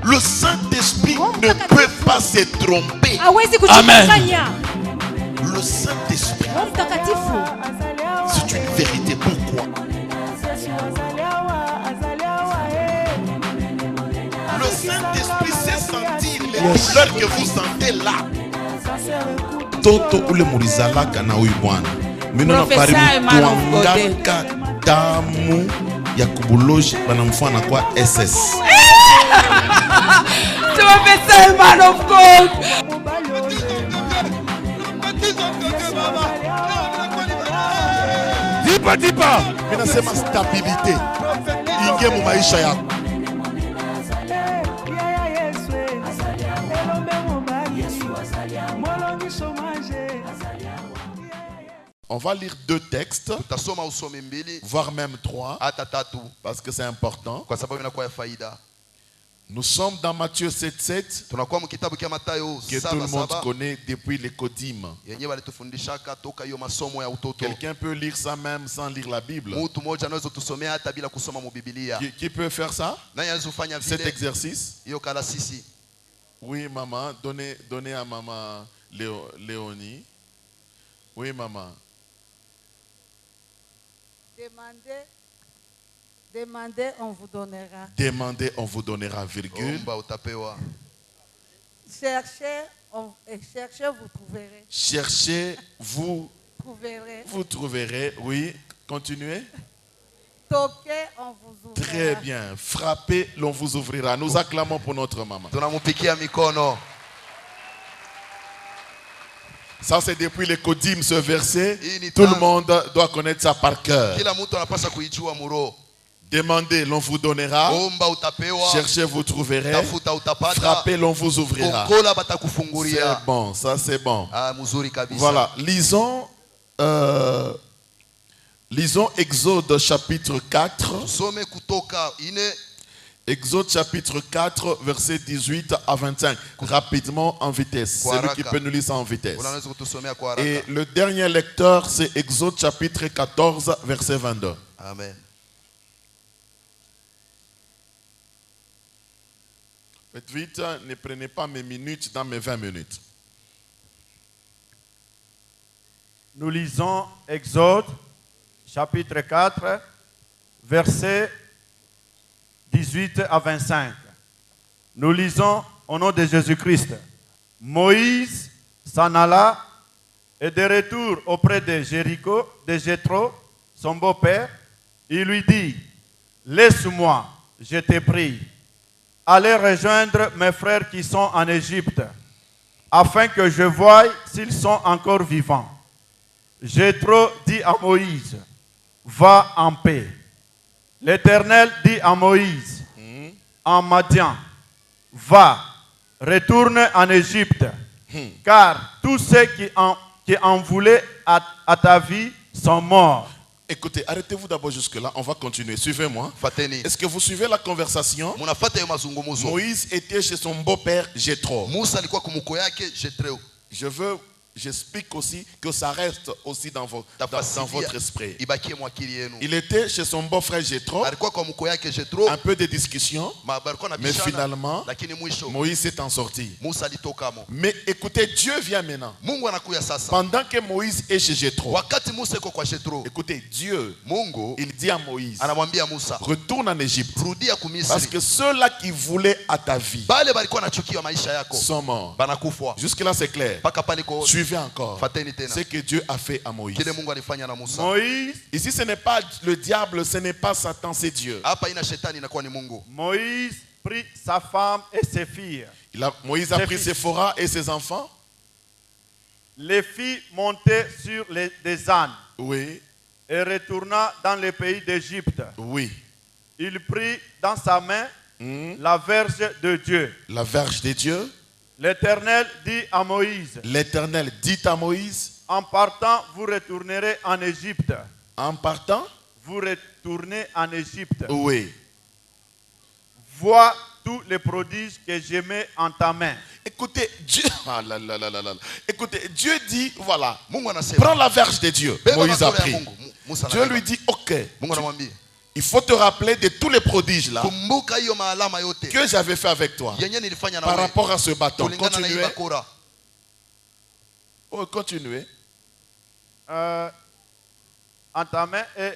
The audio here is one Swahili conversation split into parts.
Le Saint-Esprit ne peut pas se tromper. Amen. Le Saint-Esprit, c'est une vérité. Pourquoi? Le Saint-Esprit sait sentir les douleurs que vous sentez là. Toto ule murizala kana uibwana. Minona paribu tuangaka damu ya kubuloji banamfana kwa SS. Tu m'appelles man of God. Dipa. Minasema stabilité. Inge mu maisha yako. On va lire 2 textes, voire même 3, parce que c'est important. Nous sommes dans Matthieu 7:7, que tout le monde connaît depuis les Kodim. Quelqu'un peut lire ça même sans lire la Bible. Qui peut faire ça? Cet exercice? Oui, maman. Donnez à maman Léonie. Oui, maman. Demandez, on vous donnera. Demandez, on vous donnera, virgule. Cherchez, vous trouverez. Cherchez, vous trouverez. Oui, continuez. Toquez, on vous ouvrira. Très bien. Frappez, l'on vous ouvrira. Nous acclamons pour notre maman. Ça, c'est depuis les Kodim, ce verset. Tout le monde doit connaître ça par cœur. Demandez, l'on vous donnera. Cherchez, vous trouverez. Frappez, l'on vous ouvrira. C'est bon, ça c'est bon. Voilà, lisons Exode chapitre 4. Exode chapitre 4, verset 18 à 25. Rapidement, en vitesse. Celui qui peut nous lire ça en vitesse. Et le dernier lecteur, c'est Exode chapitre 14, verset 22. Amen. Faites vite, ne prenez pas mes minutes dans mes 20 minutes. Nous lisons Exode chapitre 4, verset 18 à 25. Nous lisons au nom de Jésus-Christ. Moïse s'en alla et de retour auprès de Jéricho, de Jéthro, son beau-père, il lui dit: laisse-moi, je te prie, aller rejoindre mes frères qui sont en Égypte, afin que je voie s'ils sont encore vivants. Jéthro dit à Moïse: va en paix. L'Éternel dit à Moïse en Madian: va, retourne en Égypte, car tous ceux qui en voulaient à ta vie sont morts. Écoutez, arrêtez-vous d'abord jusque-là, on va continuer. Suivez-moi. Est-ce que vous suivez la conversation? Moïse était chez son beau-père Jéthro. J'explique aussi que ça reste aussi dans votre esprit. Il était chez son beau-frère Jéthro. Un peu de discussion. Mais finalement, Moïse s'est en sorti. Mais écoutez, Dieu vient maintenant. Pendant que Moïse est chez Jéthro. Écoutez, Dieu, il dit à Moïse: retourne en Égypte. Parce que ceux-là qui voulaient à ta vie sont morts. Jusque-là, c'est clair. Suivez encore ce que Dieu a fait à Moïse. Moïse, ici ce n'est pas le diable, ce n'est pas Satan, c'est Dieu. Moïse prit sa femme et ses filles. Moïse a pris Séphora et ses enfants. Les filles montaient sur des ânes. Oui. Et retourna dans le pays d'Égypte. Oui. Il prit dans sa main la verge de Dieu. La verge de Dieu. L'Éternel dit à Moïse: l'Éternel dit à Moïse: en partant, vous retournerez en Égypte. En partant, vous retournez en Égypte. Oui. Vois tous les prodiges que je mets en ta main. Écoutez, Dieu, écoutez, Dieu dit, voilà, prends la verge de Dieu. Moïse a pris. Dieu lui dit, ok, Il faut te rappeler de tous les prodiges là que j'avais fait avec toi par rapport à ce bâton. Continuez. Oh, continuez. En ta main, et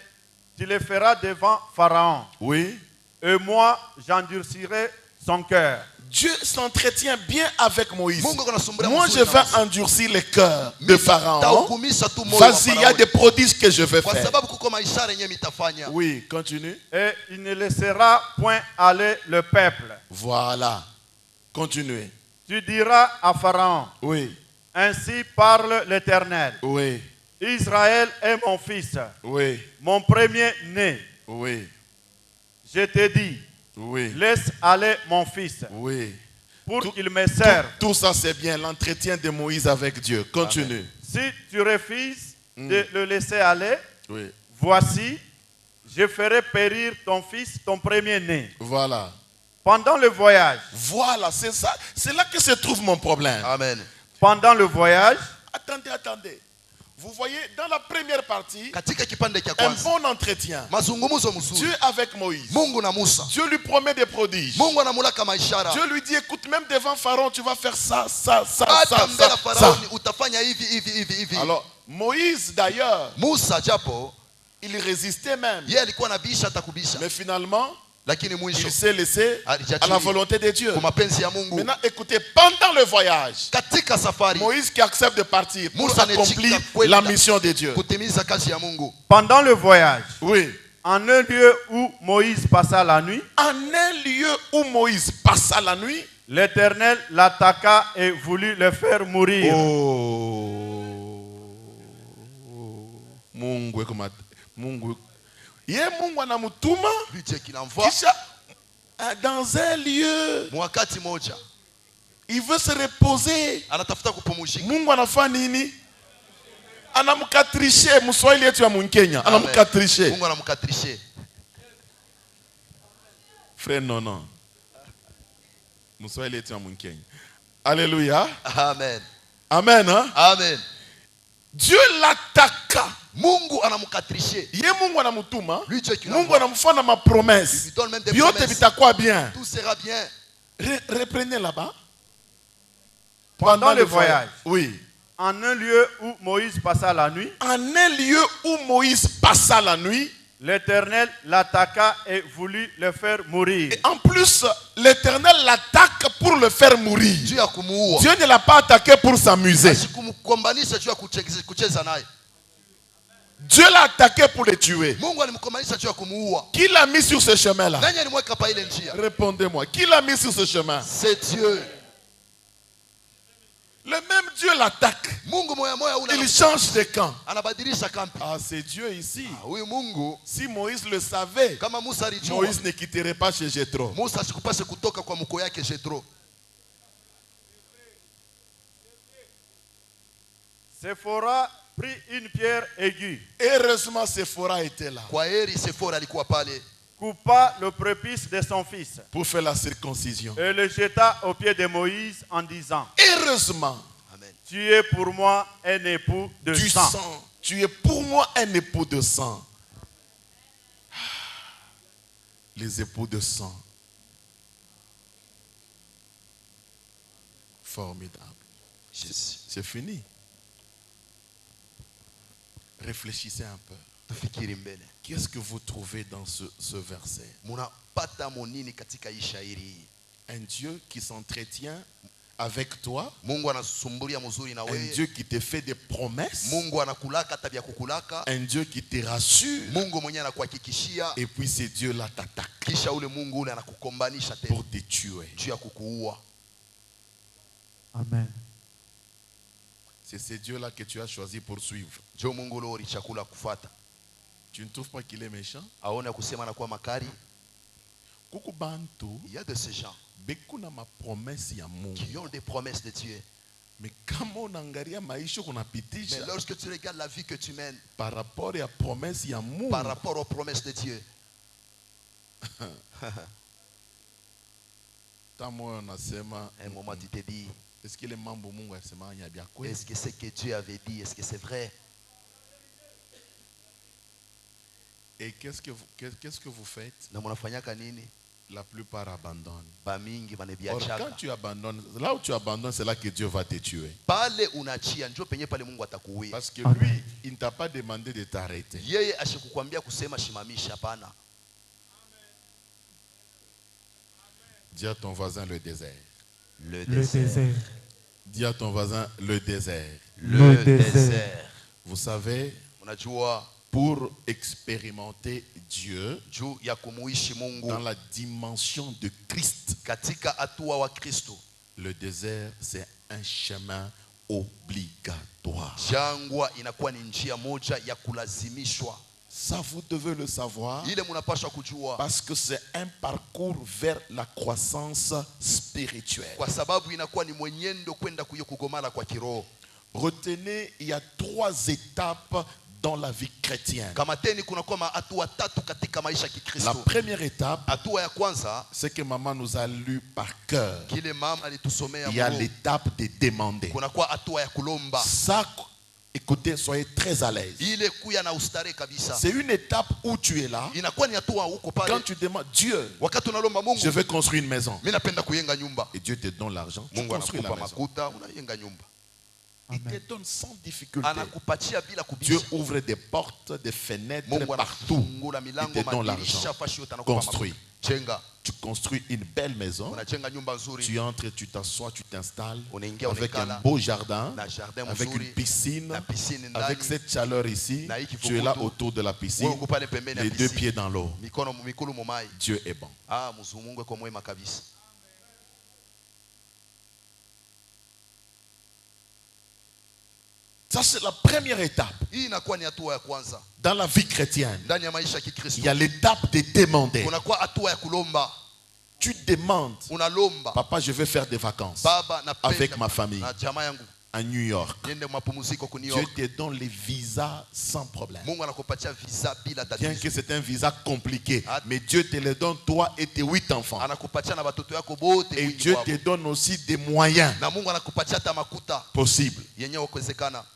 tu les feras devant Pharaon. Oui. Et moi, j'endurcirai son cœur. Dieu s'entretient bien avec Moïse. Moi, je vais endurcir le cœur de Pharaon. Vas-y, il y a des prodiges que je vais faire. Oui, continue. Et il ne laissera point aller le peuple. Voilà. Continuez. Tu diras à Pharaon. Oui. Ainsi parle l'Éternel. Oui. Israël est mon fils. Oui. Mon premier-né. Oui. Je te dis. Oui. Laisse aller mon fils. Oui. Pour qu'il me serve. Tout ça c'est bien, l'entretien de Moïse avec Dieu. Continue. Amen. Si tu refuses de le laisser aller, oui. Voici, je ferai périr ton fils, ton premier-né. Voilà. Pendant le voyage. Voilà, c'est ça. C'est là que se trouve mon problème. Amen. Pendant le voyage. Attendez. Vous voyez, dans la première partie, un bon entretien. Dieu avec Moïse. Dieu lui promet des prodiges. Dieu lui dit, écoute, même devant Pharaon, tu vas faire ça. Alors, Moïse d'ailleurs, il résistait même. Mais finalement, il s'est laissé à la volonté de Dieu. Maintenant, écoutez, pendant le voyage, Moïse qui accepte de partir pour accomplir la mission de Dieu. Pendant le voyage, oui. En un lieu où Moïse passa la nuit, l'Éternel l'attaqua et voulut le faire mourir. Mungu anamutuma kisha dans un lieu il veut se reposer. Mungu anafanya nini? Anamkatrishe. Mswahili yetu ya Mkenya anamkatrishe. Frère non. Mswahili yetu ya Mkenya. Alléluia. Amen. Amen. Hein? Amen. Dieu l'attaqua. Mungu anamkatrishe. Ye Mungu anamutuma. Mungu anamfanya ma promesse. Biote bitakuwa bien. Tout sera bien. Reprenez là-bas. Pendant le voyage. Oui. En un lieu où Moïse passa la nuit. L'Éternel l'attaqua et voulut le faire mourir. Et en plus, l'Éternel l'attaque pour le faire mourir. Dieu ne l'a pas attaqué pour s'amuser. Dieu l'a attaqué pour le tuer. Qui l'a mis sur ce chemin-là? Répondez-moi. Qui l'a mis sur ce chemin? C'est Dieu. Le même Dieu l'attaque. Il change de camp. Ah, c'est Dieu ici. Si Moïse le savait, Moïse ne quitterait pas chez Jéthro. Séphora prit une pierre aiguë. Heureusement, Séphora était là. Coupa le prépuce de son fils pour faire la circoncision et le jeta aux pieds de Moïse en disant: heureusement, amen, tu es pour moi un époux de sang. Tu es pour moi un époux de sang. Les époux de sang. Formidable. C'est fini. Réfléchissez un peu. Qu'est-ce que vous trouvez dans ce verset? Un Dieu qui s'entretient avec toi, un Dieu qui te fait des promesses, un Dieu qui te rassure, et puis ce Dieu-là t'attaque pour te tuer. Amen. C'est ce Dieu-là que tu as choisi pour suivre. Tu ne trouves pas qu'il est méchant? Il y a de ces gens qui ont des promesses de Dieu. Mais lorsque tu regardes la vie que tu mènes par rapport aux promesses de Dieu, un moment tu te dis: est-ce que ce que Dieu avait dit, est-ce que c'est vrai? Et qu'est-ce que vous faites? La plupart abandonnent. Or, quand tu abandonnes, là où tu abandonnes, c'est là que Dieu va te tuer. Parce que lui, il ne t'a pas demandé de t'arrêter. Dis à ton voisin le désert. Le désert. Dis à ton voisin le désert. Le désert. Vous savez, pour expérimenter Dieu dans la dimension de Christ, le désert, c'est un chemin obligatoire. Ça, vous devez le savoir, parce que c'est un parcours vers la croissance spirituelle. Retenez, il y a 3 étapes dans la vie chrétienne. La première étape, c'est que maman nous a lu par cœur. Il y a l'étape de demander. Ça, écoutez, soyez très à l'aise. C'est une étape où tu es là. Quand tu demandes, Dieu, je veux construire une maison. Et Dieu te donne l'argent. Tu construis la maison. Il te donne sans difficulté. Dieu ouvre des portes, des fenêtres partout. Il te donne l'argent. Construis. Tu construis une belle maison. Tu entres, tu t'assois, tu t'installes avec un beau jardin, avec une piscine, avec cette chaleur ici. Tu es là autour de la piscine, les 2 pieds dans l'eau. Dieu est bon. Ça, c'est la première étape. Dans la vie chrétienne, il y a l'étape de demander. Tu demandes, papa, je vais faire des vacances avec ma famille à New York. Dieu te donne les visas sans problème. Bien que c'est un visa compliqué, mais Dieu te le donne, toi et tes 8 enfants. Et Dieu te donne aussi des moyens possibles.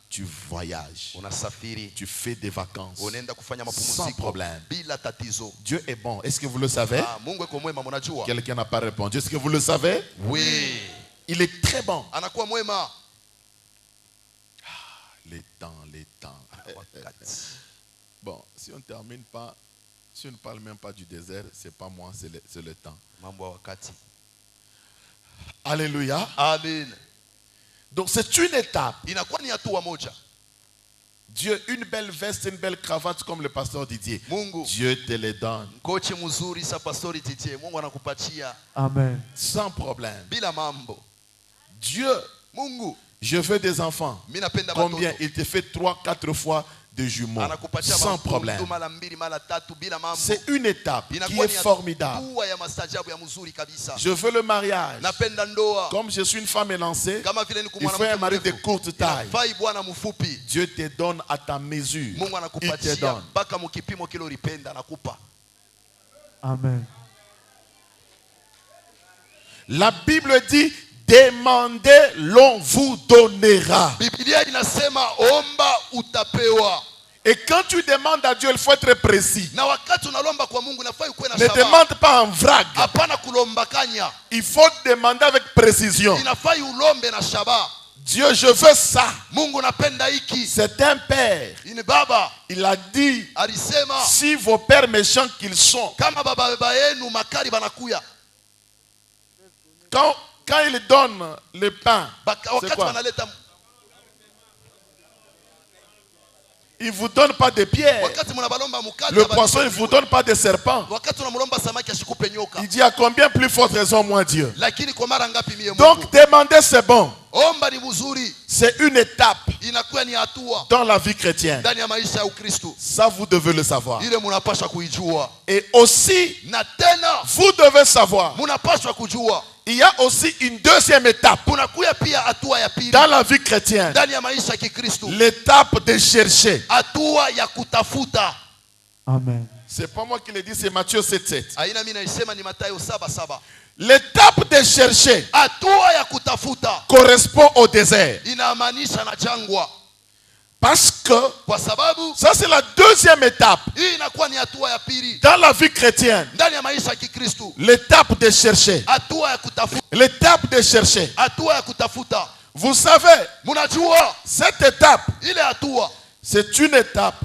Tu voyages, tu fais des vacances sans problème. Dieu est bon. Est-ce que vous le savez? Quelqu'un n'a pas répondu. Est-ce que vous le savez? Oui. Il est très bon. Les temps. Bon, si on ne termine pas, si on ne parle même pas du désert, c'est pas moi, c'est le temps. Alléluia. Amen. Donc c'est une étape. Dieu, une belle veste, une belle cravate comme le pasteur Didier. Dieu te les donne. Amen. Sans problème. Dieu, je veux des enfants. Combien? Il te fait 3-4 fois de jumeaux. Sans problème. C'est une étape qui est formidable. Je veux le mariage. Comme je suis une femme élancée, il faut un mari de courte taille. Dieu te donne à ta mesure. Il te donne. Amen. La Bible dit, demandez, l'on vous donnera. Et quand tu demandes à Dieu, il faut être précis. Ne demande pas en vrague. Il faut demander avec précision. Dieu, je veux ça. C'est un père. Il a dit, si vos pères méchants qu'ils sont, quand il donne le pain, c'est quoi? Il ne vous donne pas de pierres. Le poisson, il ne vous donne pas de serpents. Il dit à combien plus forte raison, moi Dieu. Donc demander, c'est bon. C'est une étape dans la vie chrétienne. Ça, vous devez le savoir. Et aussi, vous devez savoir, il y a aussi une deuxième étape dans la vie chrétienne. L'étape de chercher. Amen. C'est pas moi qui le dis, c'est Matthieu 7:7. L'étape de chercher correspond au désert. Parce que ça c'est la deuxième étape dans la vie chrétienne. L'étape de chercher. L'étape de chercher. Vous savez, cette étape, c'est une étape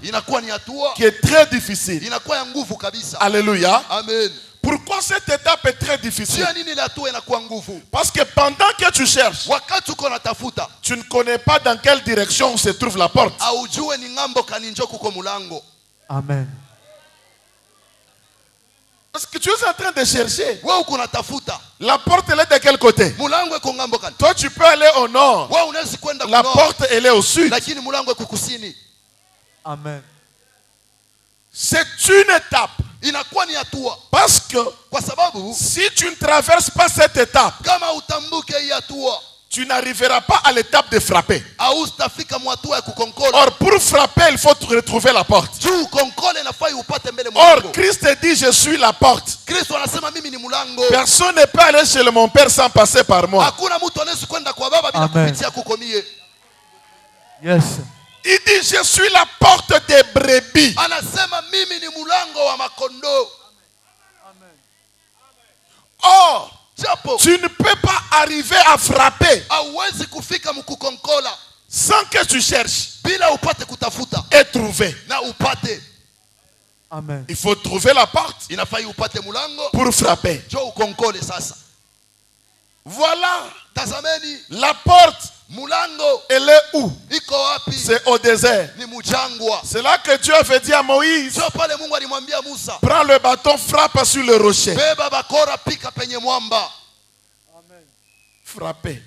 qui est très difficile. Alléluia. Amen. Pourquoi cette étape est très difficile? Parce que pendant que tu cherches, tu ne connais pas dans quelle direction se trouve la porte. Amen. Parce que tu es en train de chercher. La porte elle est de quel côté? Toi tu peux aller au nord. La porte elle est au sud. Amen. C'est une étape. Parce que si tu ne traverses pas cette étape, tu n'arriveras pas à l'étape de frapper. Or, pour frapper, il faut retrouver la porte. Or, Christ dit, je suis la porte. Personne ne peut aller chez mon Père sans passer par moi. Amen. Yes. Il dit, je suis la porte des brebis. Or, tu ne peux pas arriver à frapper sans que tu cherches et trouver. Amen. Il faut trouver la porte pour frapper. Voilà. La porte, elle est où? C'est au désert. C'est là que Dieu avait dit à Moïse, prends le bâton, frappe sur le rocher. Frappez.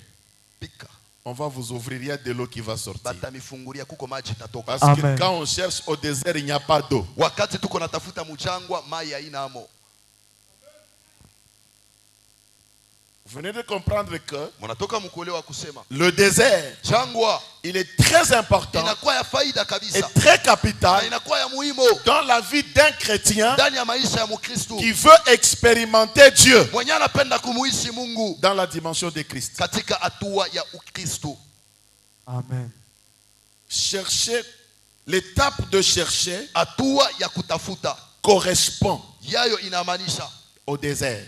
On va vous ouvrir, il y a de l'eau qui va sortir. Parce que quand on cherche au désert, il n'y a pas d'eau. Vous venez de comprendre que le désert, il est très important et très capital dans la vie d'un chrétien qui veut expérimenter Dieu dans la dimension de Christ. Amen. Chercher, l'étape de chercher correspond au désert.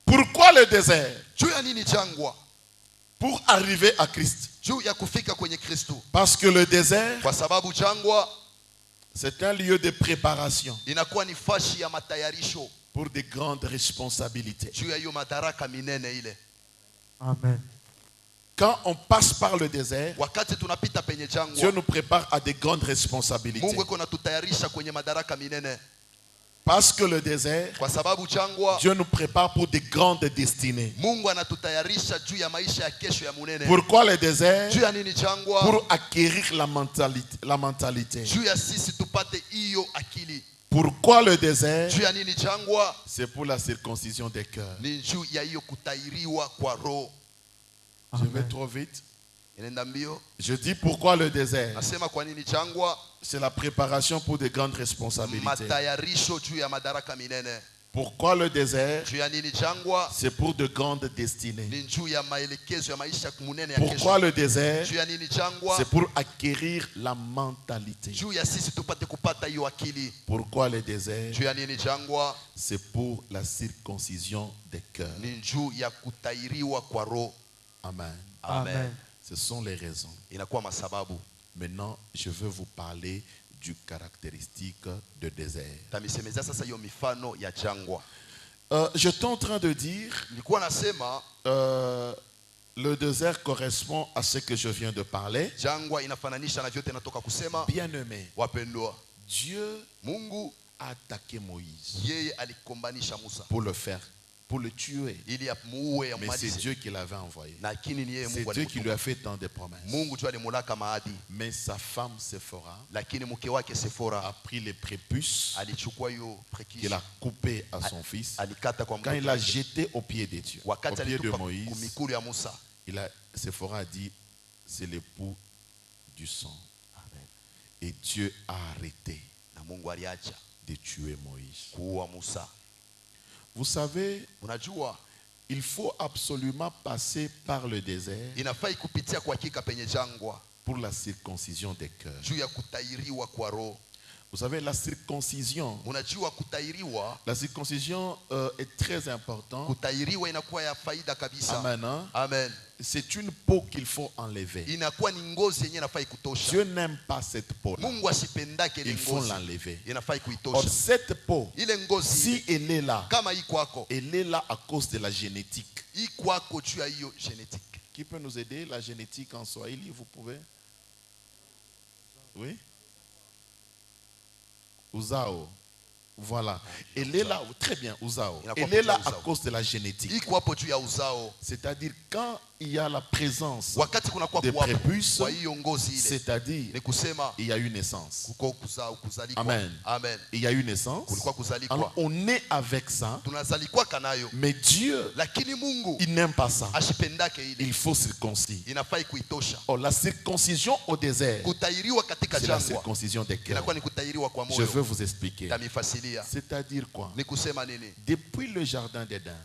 Pourquoi le désert? Pour arriver à Christ. Parce que le désert, c'est un lieu de préparation pour de grandes responsabilités. Amen. Quand on passe par le désert, Dieu nous prépare à de grandes responsabilités. Parce que le désert, Dieu nous prépare pour de grandes destinées. Pourquoi le désert? Pour acquérir la mentalité. Pourquoi le désert? C'est pour la circoncision des cœurs. Je vais trop vite. Je dis pourquoi le désert? C'est la préparation pour de grandes responsabilités. Pourquoi le désert? C'est pour de grandes destinées. Pourquoi le désert? C'est pour acquérir la mentalité. Pourquoi le désert? C'est pour la circoncision des cœurs. Amen. Amen. Ce sont les raisons. Maintenant, je veux vous parler du caractéristique de désert. J'étais en train de dire, le désert correspond à ce que je viens de parler. Bien-aimé, Dieu a attaqué Moïse pour le faire, pour le tuer. Mais c'est Dieu qui l'avait envoyé. C'est Dieu qui lui a fait tant de promesses. Mais sa femme Séphora a pris les prépuces qu'il a coupé à son fils. Quand il a jeté au pied de Dieu, au pied de Moïse, Séphora a dit, c'est l'époux du sang. Et Dieu a arrêté de tuer Moïse. Vous savez, Il faut absolument passer par le désert inafai kupitia kwa hakika penye jangwa pour la circoncision des cœurs. juu ya kutairiwa kwa roho. Vous savez, la circoncision Unajua kutairiwa, est très importante. kutairiwa inakuwa ya faida kabisa. Amen. Hein? Amen. C'est une peau qu'il faut enlever. Inakuwa ni ngozi yenyewe inafai kutosha. Dieu n'aime pas cette peau. Mungu asipendake ile Il faut ngozi. l'enlever. Inafai Or, kuitosha. cette peau, Ile ngozi si elle est là, kama hii kwako, elle est là à cause de la génétique. hii kwako juu ya hiyo genetique. Qui peut nous aider? La génétique en Swahili, vous pouvez? Oui? Uzao. Voilà. Elle est là, très bien, Uzao. Elle est là à cause de la génétique. C'est-à-dire quand il y a la présence de prépuces, c'est-à-dire il y a une naissance. Amen. Amen. Il y a une naissance. Alors on est avec ça. Mais Dieu, il n'aime pas ça. Il faut circoncire. Oh, la circoncision au désert, c'est la circoncision des cœurs. Je veux vous expliquer. C'est-à-dire quoi? Depuis le jardin d'Éden,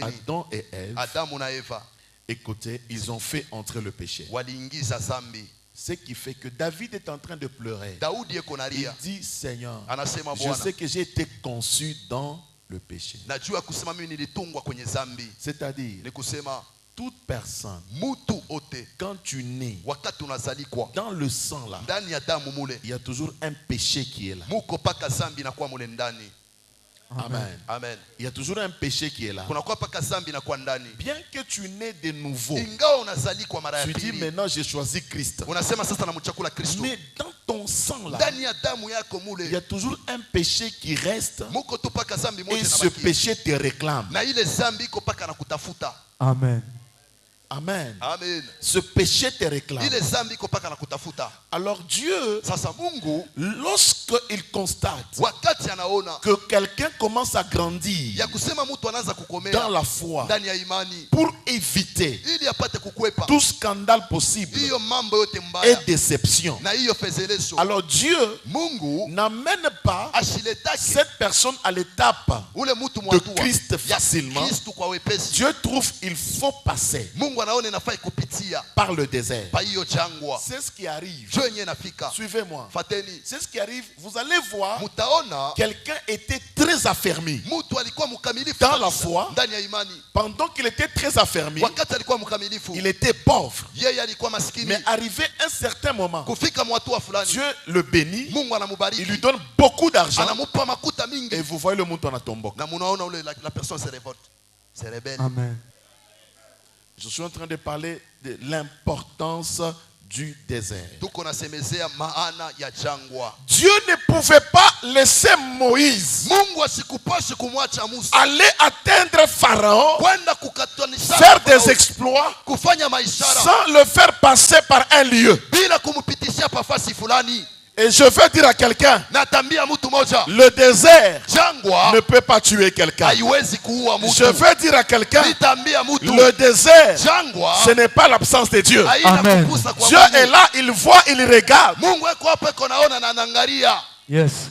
Adam et Ève, écoutez, ils ont fait entrer le péché. Ce qui fait que David est en train de pleurer. Il dit, Seigneur, je sais que j'ai été conçu dans le péché. C'est-à-dire, toute personne, quand tu nais, dans le sang là, il y a toujours un péché qui est là. Amen. Amen. Il y a toujours un péché qui est là. Bien que tu nais de nouveau, tu dis maintenant j'ai choisi Christ. Mais dans ton sang là, il y a toujours un péché qui reste. Et ce péché te réclame. Amen. Amen. Amen. Ce péché te réclame. Alors Dieu, lorsqu'il constate que quelqu'un commence à grandir dans la foi pour éviter tout scandale possible et déception, alors Dieu n'amène pas cette personne à l'étape de Christ facilement. Dieu trouve qu'il faut passer par le désert. C'est ce qui arrive. Suivez-moi. C'est ce qui arrive. Vous allez voir, quelqu'un était très affermi dans la foi. Pendant qu'il était très affermi, il était pauvre. Mais arrivé un certain moment, Dieu le bénit. Il lui donne beaucoup d'argent. Et vous voyez le mouton à tombeau. La personne se révolte. Se rebelle. Amen. Je suis en train de parler de l'importance du désert. Dieu ne pouvait pas laisser Moïse aller atteindre Pharaon, faire des exploits sans le faire passer par un lieu. Et je veux dire à quelqu'un, le désert ne peut pas tuer quelqu'un. Je veux dire à quelqu'un, le désert, ce n'est pas l'absence de Dieu. Amen. Dieu est là, il voit, il regarde. Yes.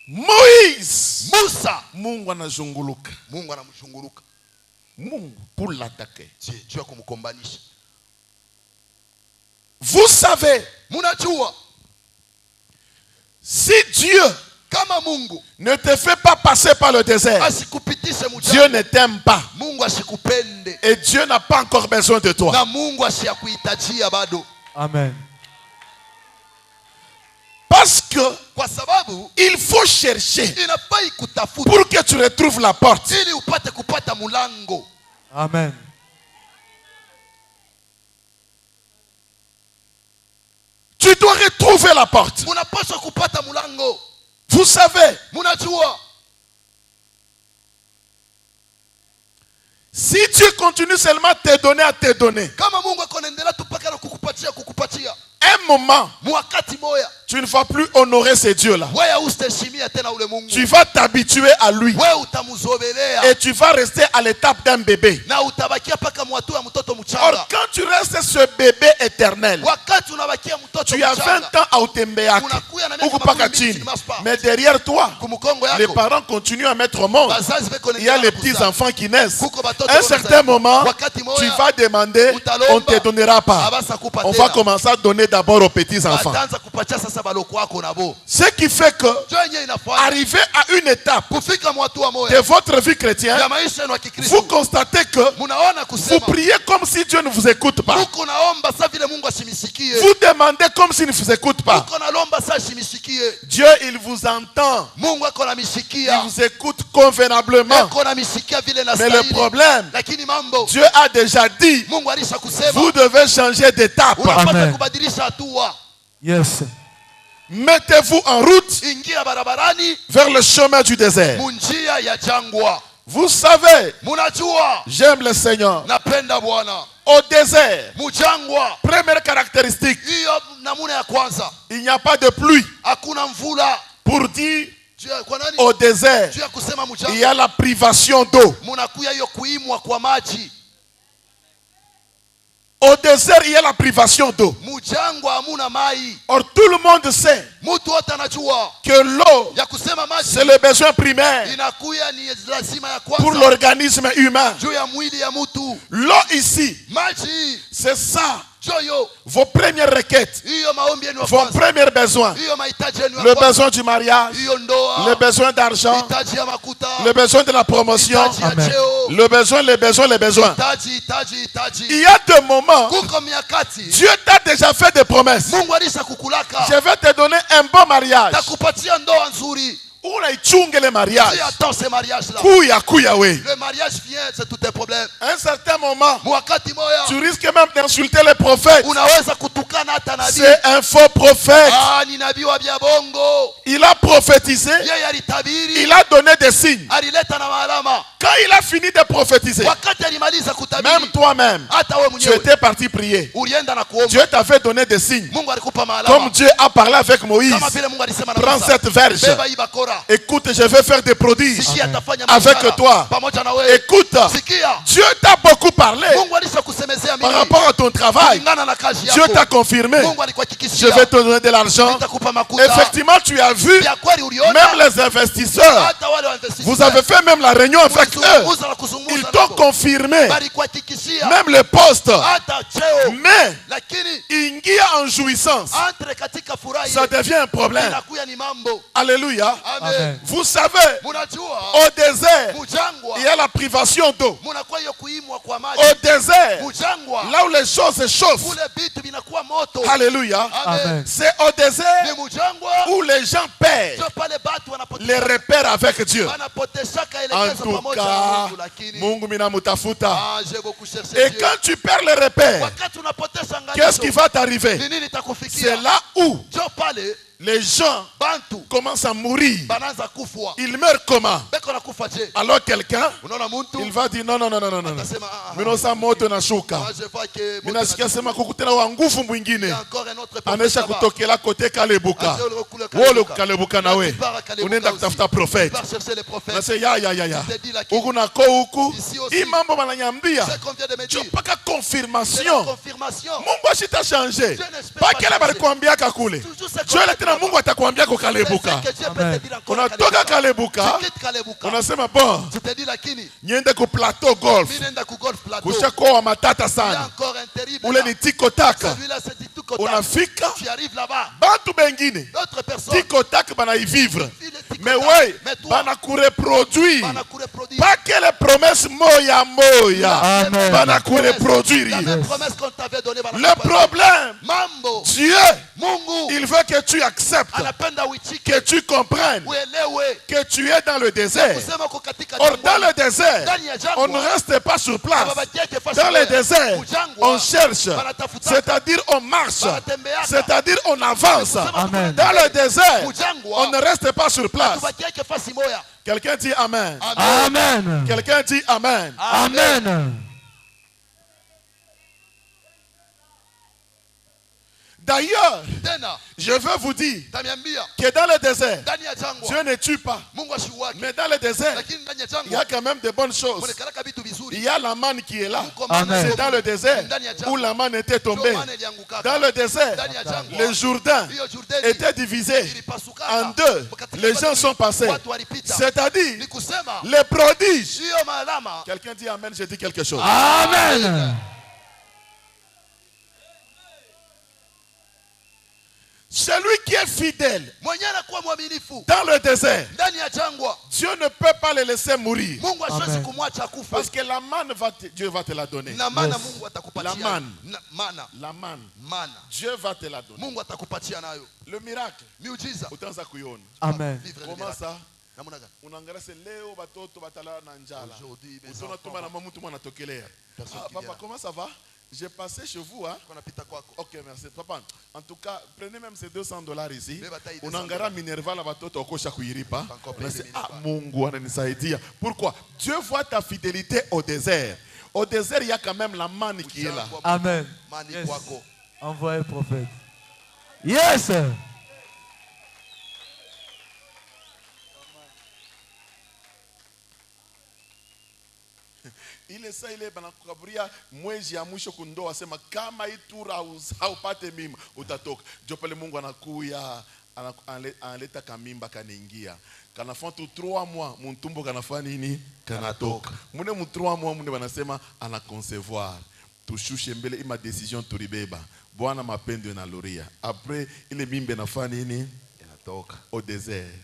Moïse, Mungu anazunguluka. Mungu pour l'attaquer. Vous savez, si Dieu ne te fait pas passer par le désert, Dieu ne t'aime pas. Et Dieu n'a pas encore besoin de toi. Amen. Parce que il faut chercher pour que tu retrouves la porte. Amen. Tu dois retrouver la porte. Vous savez, si Dieu continue seulement à te donner, un moment, tu ne vas plus honorer ces dieux-là. Tu vas t'habituer à lui. Et tu vas rester à l'étape d'un bébé. Or, quand tu restes ce bébé éternel, Tu as 20 ans à Otembeak. Mais derrière toi, les parents continuent à mettre au monde. Il y a les petits enfants qui naissent. À un certain moment, tu vas demander, on ne te donnera pas. On va commencer à donner d'abord aux petits enfants. Ce qui fait que, arrivé à une étape de votre vie chrétienne, vous constatez que vous priez comme si Dieu ne vous écoute pas. Vous demandez comme s'il ne vous écoute pas. Dieu, il vous entend. Il vous écoute convenablement. Mais le problème, Dieu a déjà dit, vous devez changer d'étape. Yes. Mettez-vous en route vers le chemin du désert. Vous savez, j'aime le Seigneur. Au désert, première caractéristique, il n'y a pas de pluie. Pour dire, au désert, il y a la privation d'eau. Au désert, il y a la privation d'eau. Or, tout le monde sait que l'eau, c'est le besoin primaire pour l'organisme humain. L'eau ici, c'est ça. Vos premières requêtes, vos premiers besoins, le besoin du mariage, le besoin d'argent, le besoin de la promotion, amen. Les besoins. Il y a des moments, Dieu t'a déjà fait des promesses. Je vais te donner un bon mariage. Le mariage. Le mariage vient, c'est tous tes problèmes. À un certain moment, tu risques même d'insulter les prophètes. C'est un faux prophète. Il a prophétisé. Il a donné des signes. Quand il a fini de prophétiser, même toi-même, tu étais parti prier. Dieu t'avait donné des signes. Comme Dieu a parlé avec Moïse, prends cette verge. Écoute, je vais faire des prodiges avec toi. Écoute, Dieu t'a beaucoup parlé par rapport à ton travail. Dieu t'a confirmé. Je vais te donner de l'argent. Effectivement, tu as vu, même les investisseurs, vous avez fait même la réunion avec eux. Ils t'ont confirmé même le poste. Mais il y a en jouissance, ça devient un problème. Alléluia. Amen. Vous savez, au désert, il y a la privation d'eau. Au désert, là où les choses se chauffent. Alléluia. C'est au désert où les gens perdent les repères avec Dieu. En tout cas, Mungu mina mutafuta. Et quand tu perds les repères, qu'est-ce qui va t'arriver? C'est là où les gens commencent à mourir. Ils meurent comment? Alors quelqu'un, il va dire non. Minosa moto na shuka. Minasikia sema kukutana wa nguvu mwingine. Anesha kutokela kote Kalebuka. Wole Kalebuka nawe. Unaenda kutafuta prophet. Nase ya. Huku na ko huku. Hii mambo wananyambia. Chopaka confirmation. Mungu ashita changer. Bakela balikwambia kakule. Na Mungu atakwambia kwa Kalebuka. Unatoka Kalebuka, unasema bon, niende ku plateau golf. Kushakoa matata sana. Ule ni tiko taka. Unafika, bantu bengine tiko taka bana y vivre. Mais ouais, bana ku reproduire. Pas que les promesses moya. Bana ku reproduire. Le problème, Dieu, il veut que tu acceptes, que tu comprennes que tu es dans le désert. Or, dans le désert, on ne reste pas sur place. Dans le désert, on cherche, c'est-à-dire on marche, c'est-à-dire on avance. Amen. Dans le désert, on ne reste pas sur place. Quelqu'un dit Amen. Amen. Quelqu'un dit Amen. Amen. D'ailleurs, je veux vous dire que dans le désert, Dieu ne tue pas. Mais dans le désert, il y a quand même de bonnes choses. Il y a la manne qui est là. Amen. C'est dans le désert où la manne était tombée. Dans le désert, le Jourdain était divisé en deux. Les gens sont passés. C'est-à-dire les prodiges. Quelqu'un dit Amen, j'ai dit quelque chose. Amen. Celui qui est fidèle dans le désert, Dieu ne peut pas le laisser mourir. Amen. Parce que la manne, Dieu va te la donner. Yes. La manne. La manne. Dieu va te la donner. Le miracle. Amen. Comment ça? Papa, comment ça va? J'ai passé chez vous, hein? Ok, merci. Papa, en tout cas, prenez même ces $200 ici. Unangara Minerva la batoto okosha kuiripa. Pourquoi? Dieu voit ta fidélité au désert. Au désert, il y a quand même la manne qui est là. Amen. Yes. Envoyez prophète. Yes. Ile saa ile banakukaburia mwezi ya mwisho kundoa, sema kama itura haupate mimba utatoka. Ndio pale Mungu anakuya analeta kamimba kanaingia. Kanafanya tu 3 mois mtumbo kanafanya nini? Kanatoka. Mune mu 3 mois mune banasema ana concevoir. Tushushe mbele ima decision turibeba. Bwana mapendo na loria. Après ile mimba inafanya nini? Inatoka au désert.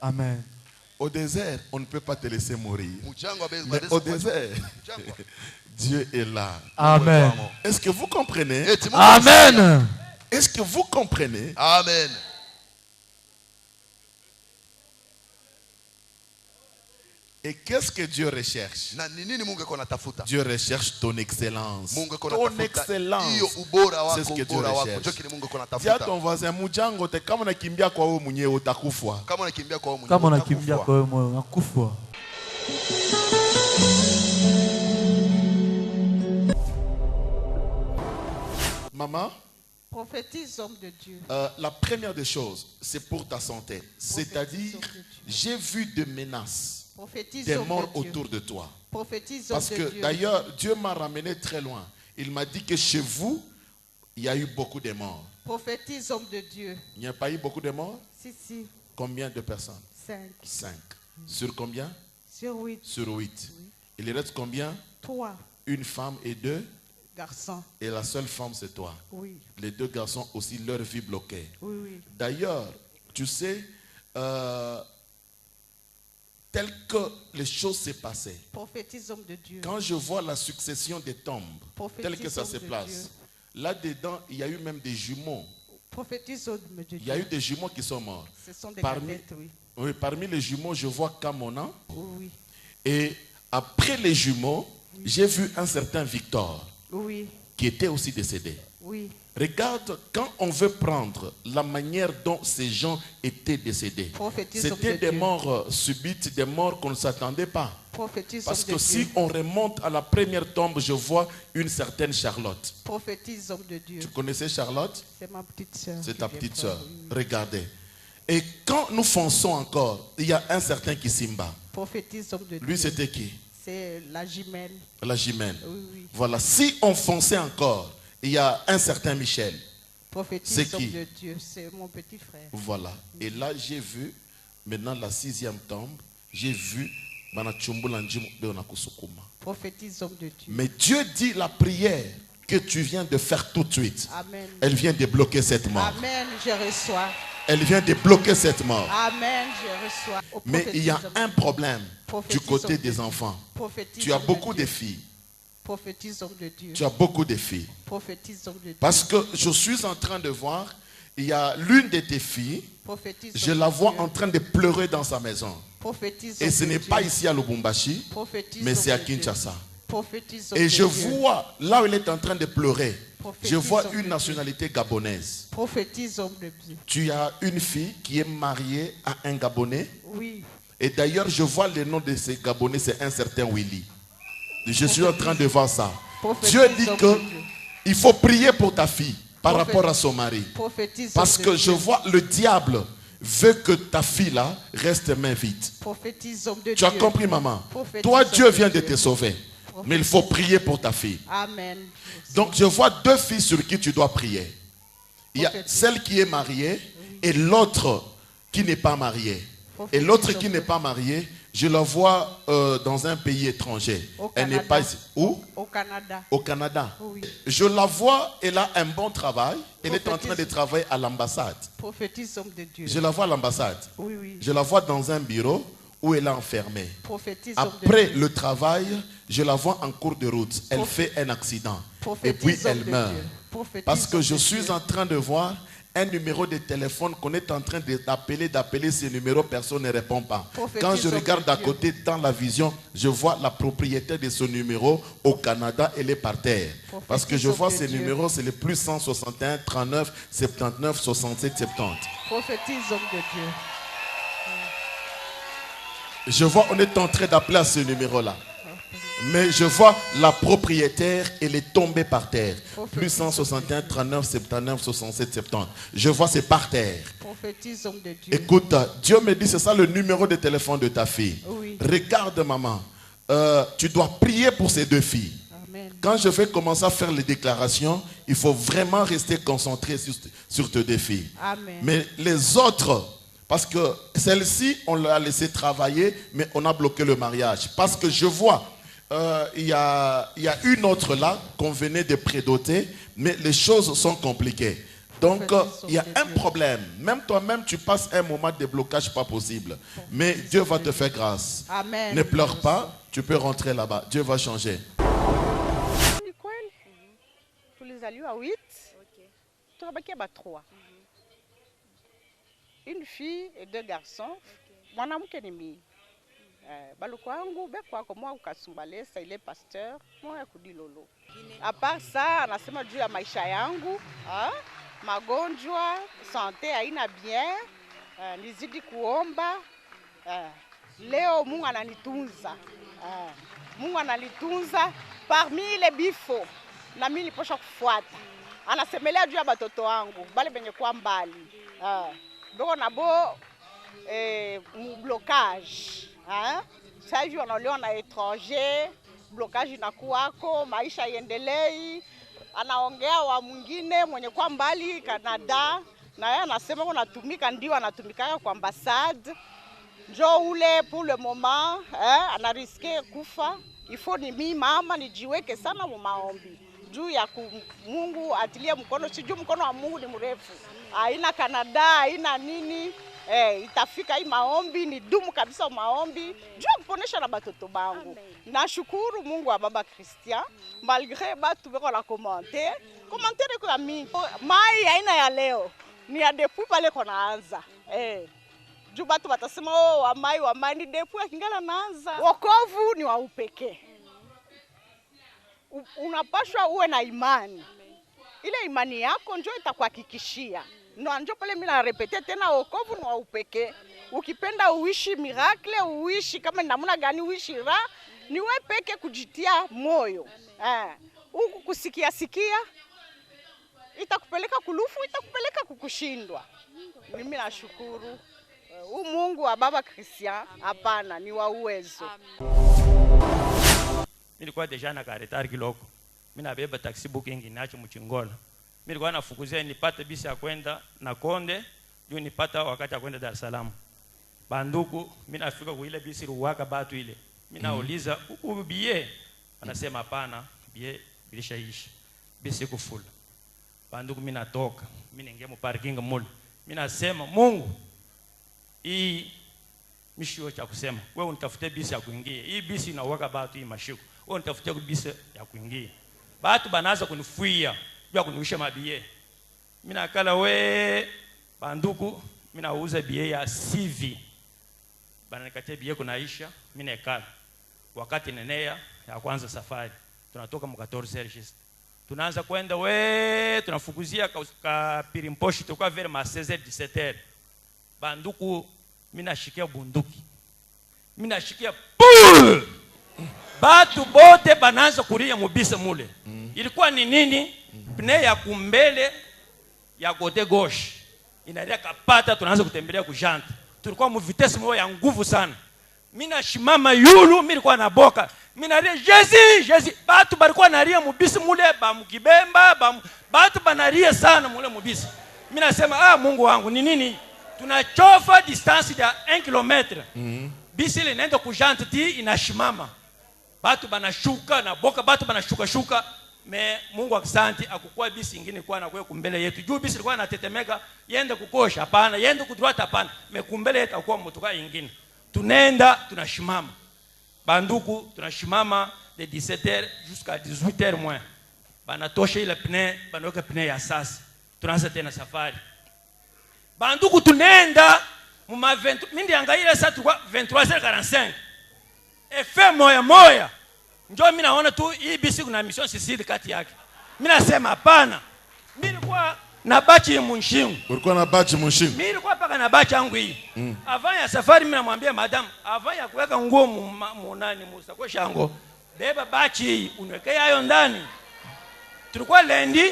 Amen. Au désert, on ne peut pas te laisser mourir. Mais au désert, Dieu est là. Amen. Est-ce que vous comprenez? Amen. Est-ce que vous comprenez? Amen. Et qu'est-ce que Dieu recherche? Dieu recherche ton excellence. Ton excellence. C'est ce que Dieu recherche. Dis à ton voisin, Mujango, te kama unakimbia kwa wewe mwenyewe utakufa. Kama unakimbia kwa wewe mwenyewe unakufa. Maman, prophétise, homme de Dieu. La première des choses, c'est pour ta santé. C'est-à-dire, j'ai vu des menaces. Des morts autour de toi. Parce que d'ailleurs, Dieu m'a ramené très loin. Il m'a dit que chez vous, il y a eu beaucoup de morts. Prophétise, homme de Dieu. Il n'y a pas eu beaucoup de morts? Si. Combien de personnes? 5. Sur combien? Sur 8. Sur 8. Oui. Il reste combien? 3. Une femme et 2 garçons. Et la seule femme, c'est toi. Oui. Les 2 garçons aussi, leur vie bloquée. Oui. D'ailleurs, tu sais, tel que les choses s'est passées. Prophétise, homme de Dieu. Quand je vois la succession des tombes, tel que ça se place, là-dedans, il y a eu même des jumeaux. Prophétise, homme de Dieu. Il y a eu des jumeaux qui sont morts. Ce sont des cadettes, oui. Oui, parmi les jumeaux, je vois Kamona. Oui. Et après les jumeaux, j'ai vu un certain Victor. Oui. Qui était aussi décédé. Oui. Regarde, quand on veut prendre la manière dont ces gens étaient décédés, c'était des morts subites, des morts qu'on ne s'attendait pas. Parce que si on remonte à la première tombe, je vois une certaine Charlotte. Prophétise, homme de Dieu. Tu connaissais Charlotte? C'est ma petite soeur. C'est ta petite soeur. Regardez. Et quand nous fonçons encore, il y a un certain Kisimba. Prophétise, homme de Dieu. Lui, c'était qui? C'est la jumelle. La jumelle. Oui. Voilà. Si on fonçait encore, il y a un certain Michel. C'est qui? De Dieu, c'est mon petit frère. Voilà. Et là, j'ai vu, maintenant la 6e tombe, j'ai vu prophétise, homme de Dieu. Mais Dieu dit la prière que tu viens de faire tout de suite. Amen. Elle vient débloquer cette mort. Amen, je reçois. Elle vient débloquer cette mort. Amen, je reçois. Mais il y a un problème du côté des enfants. Tu as beaucoup de filles. Prophétise, homme de Dieu. Tu as beaucoup de filles. Prophétise, homme de Dieu. Parce que je suis en train de voir, il y a l'une de tes filles, je la vois en train de pleurer dans sa maison. Et ce n'est pas ici à Lubumbashi, mais c'est à Kinshasa. Et je vois, là où elle est en train de pleurer, je vois une nationalité gabonaise. Prophétise, homme de Dieu. Tu as une fille qui est mariée à un Gabonais. Oui. Et d'ailleurs, je vois le nom de ce Gabonais, c'est un certain Willy. Je suis en train de voir ça. Dieu dit qu'il faut prier pour ta fille par rapport à son mari. Parce que je vois le diable veut que ta fille là reste main vide. Tu as compris, maman? Toi, Dieu vient de te sauver. Mais il faut prier pour ta fille. Amen. Donc je vois deux filles sur qui tu dois prier. Il y a celle qui est mariée et l'autre qui n'est pas mariée. Et l'autre qui n'est pas mariée, je la vois dans un pays étranger. Elle n'est pas ici. Où? Au Canada. Au Canada. Oui. Je la vois, elle a un bon travail. Elle est en train de travailler à l'ambassade. Prophétise, homme de Dieu. Je la vois à l'ambassade. Oui, oui. Je la vois dans un bureau où elle est enfermée. Prophétise, après le travail, je la vois en cours de route. Elle fait un accident. Et puis elle meurt. Parce que je suis en train de voir un numéro de téléphone qu'on est en train d'appeler ce numéro, personne ne répond pas. Quand je regarde à côté dans la vision, je vois la propriétaire de ce numéro au Canada, elle est par terre. Parce que je vois ce numéro, c'est le plus 161 39 79 67 70. Prophétise, homme de Dieu. Je vois, on est en train d'appeler à ce numéro-là. Mais je vois la propriétaire, elle est tombée par terre. Plus 161, 39, 79, 67, 70. Je vois, c'est par terre. Prophétise, homme de Dieu. Écoute, Dieu me dit, c'est ça le numéro de téléphone de ta fille. Oui. Regarde, maman, tu dois prier pour ces deux filles. Amen. Quand je vais commencer à faire les déclarations, il faut vraiment rester concentré sur tes deux filles. Amen. Mais les autres... Parce que celle-ci, on l'a laissé travailler, mais on a bloqué le mariage. Parce que je vois, il y a une autre là qu'on venait de prédoter, mais les choses sont compliquées. Donc, il y a un problème. Même toi-même, tu passes un moment de blocage pas possible. Mais Dieu va te faire grâce. Amen. Ne pleure pas, tu peux rentrer là-bas. Dieu va changer. Tulizaliwa 8, tukabakia ba 3. Une fille et 2 garçons. Mwanamke ni mimi. Baluko wangu bekwako mwa ukasumbalesa ile pasteur mwa kudilolo. A part ça, anasema juu ya maisha yangu, magonjwa, sante haina bien, nizidi kuomba. Leo Mungu ananitunza. Mungu ananitunza parmi ile bifo na mimi niliposha kufuata. Anasemelea juu ya batoto wangu, bale benye kwa mbali. Donc on a beau blocage. Sasa hivi wanaolewa na étranger, blocage inakuwako, maisha iendelei. Anaongea wa mwingine mwenye kwa mbali Canada, na yeye anasema unatumika, ndio anatumika kwa ambassade. Njoo ule pour le moment, anariske kufa. Ifo ni mimi mama nijiweke sana mu maombi. Juu ya Mungu atilie mkono, sijui mkono wa Mungu ni mrefu. Haina Canada, haina nini. Itafika hii maombi, ni dumu kabisa maombi. Juu kuponesha na batoto bangu. Nashukuru Mungu wa baba Christian, malgré batu beko la commenter kwa mingi. Mai haina ya leo, ni ya depuis pale konaanza. Juu batu batasema wa mai ni depuis akingala naanza. Wokovu ni wa upekee. Unapashwa uwe na imani. Ile imani yako njoo itakuhakikishia. Ndio pale mimi na repete tena, wokovu ni wa upekee. Ukipenda uishi miracle, uishi kama namna gani uishi ni wewe peke kujitia moyo. Huku kusikia itakupeleka kulufu, itakupeleka kukushindwa. Mimi nashukuru. Mungu wa baba Christian hapana, ni wa uwezo. Nilikuwa deja na karetari kiloko. Mimi nabeba taxi booking inacho Mchingola. Nilikuwa nafukuzia nipate bisi ya kwenda na Konde, ndio nipata wakati ya kwenda Dar es Salaam. Banduku, mimi nafika kwa ile bisi Ruwaka batu ile. Mimi nauliza, "Ubie?" Anasema hapana, bie bilishaisha. Bisi kufula. Banduku mimi natoka. Mimi naingia mu parking mall. Mimi nasema, "Mungu, hii mishio cha kusema, wewe unitafutie bisi ya kuingia. Hii bisi inawaka batu hii mashiko. Wewe unitafutie bisi ya kuingia." Batu banaanza kunifuia, ya kuniusha mabie. Mimi nakala banduku, mimi nauza bie ya CV. Bana nikatia bie kunaisha, mimi nakala. Wakati nenea ya kwanza safari, tunatoka mu 14 heures. Tunaanza kwenda tunafukuzia ka Pirimposhi tukua vers ma 16h 17h. Banduku mimi nashikia bunduki. Mimi nashikia batu bote banaanza kuria mubisa mule. Ilikuwa ni nini? Pne ya kumbele ya kote gauche. Inalia kapata, tunaanza kutembelea kujanta. Tulikuwa mu vitesse moja ya nguvu sana. Mimi nashimama yulu, mimi nilikuwa naboka. minaria Jésus batu barikuwa naria mubisi mule bamukibemba batu banaria sana mule mubisi. Mimi nasema Mungu wangu ni nini? Tunachofa distance ya 1 kilometre. Bisi ile inaenda kujantiti inashimama. Batu banashuka na boka batu banashuka. Me Mungu akisanti akukua bisi ingine kwa na kwa kumbele yetu. Juu bisi ilikuwa inatetemeka, yende kukosha hapana, yende kudroita hapana. Me kumbele yetu akua motoka ingine. Tunaenda tunashimama. Banduku tunashimama de 17h jusqu'à 18h moins. Banatosha ile pneu, banaweka pneu ya sasa. Tunaanza tena safari. Banduku tunaenda muma 20 mindi angaila sasa tukwa 23h45. Efe moya. Njoo mimi naona tu hii bisi kuna mission sisidi kati yake. Mimi nasema hapana. Mimi nilikuwa na bachi munshingu. Ulikuwa na bachi munshingu? Mimi nilikuwa paka na bachi yangu hii. Avant ya safari mimi namwambia madam, avant ya kuweka nguo munani musakosha yangu, beba bachi hii unweke hayo ndani. Tulikuwa lendi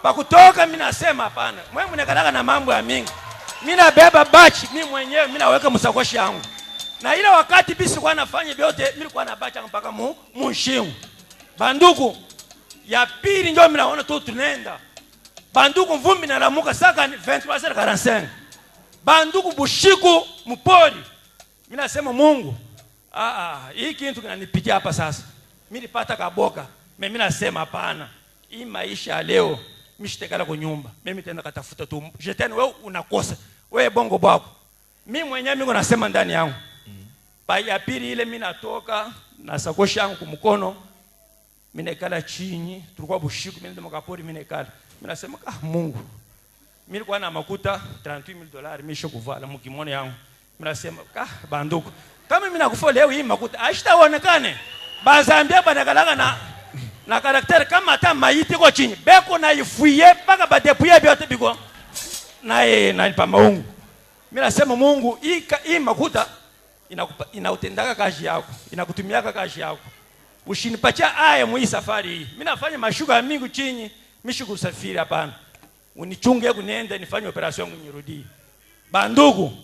pa kutoka mimi nasema hapana. Mwe mnekataka na mambo ya mingi. Mimi nabeba bachi mimi mwenyewe mimi naweka musakosha yangu. Na ile wakati bisi kwa nafanya vyote mimi nilikuwa na bacha mpaka munshingu. Banduku ya pili ndio mimi naona tu tunaenda. Banduku mvumbi na lamuka saka 23h45. Banduku bushiku mpori. Mimi nasema Mungu, hii kitu kinanipitia hapa sasa. Mimi nipata kaboka. Mimi nasema hapana. Hii maisha leo mimi shitekala kwa nyumba. Mimi tena katafuta tu. Jetani wewe unakosa. Wewe bongo bwako. Mimi mwenyewe mimi nasema ndani yangu. Pa ya pili ile mimi natoka na sakosha yangu kumkono. Mimi nekala chini, tulikuwa bushiku mimi ndo makapori mimi nekala. Mimi nasema Mungu. Mimi nilikuwa na makuta $38,000 mimi shokuvala mkimono yangu. Mimi nasema banduku. Kama mimi nakufa leo hii makuta ashitaonekane. Bazambia banakalaga na karakteri kama hata maiti kwa chini. Beko na ifuye paka badepuye byote biko. Na nipa maungu. Mimi nasema Mungu hii makuta inautendaka kazi yako, inakutumiaka kazi yako. Ushinipatia aya mwi safari hii. Mimi nafanya mashuka mingi chini, mimi kusafiri hapana. Unichunge kunienda nifanye operation yangu nirudi. Bandugu,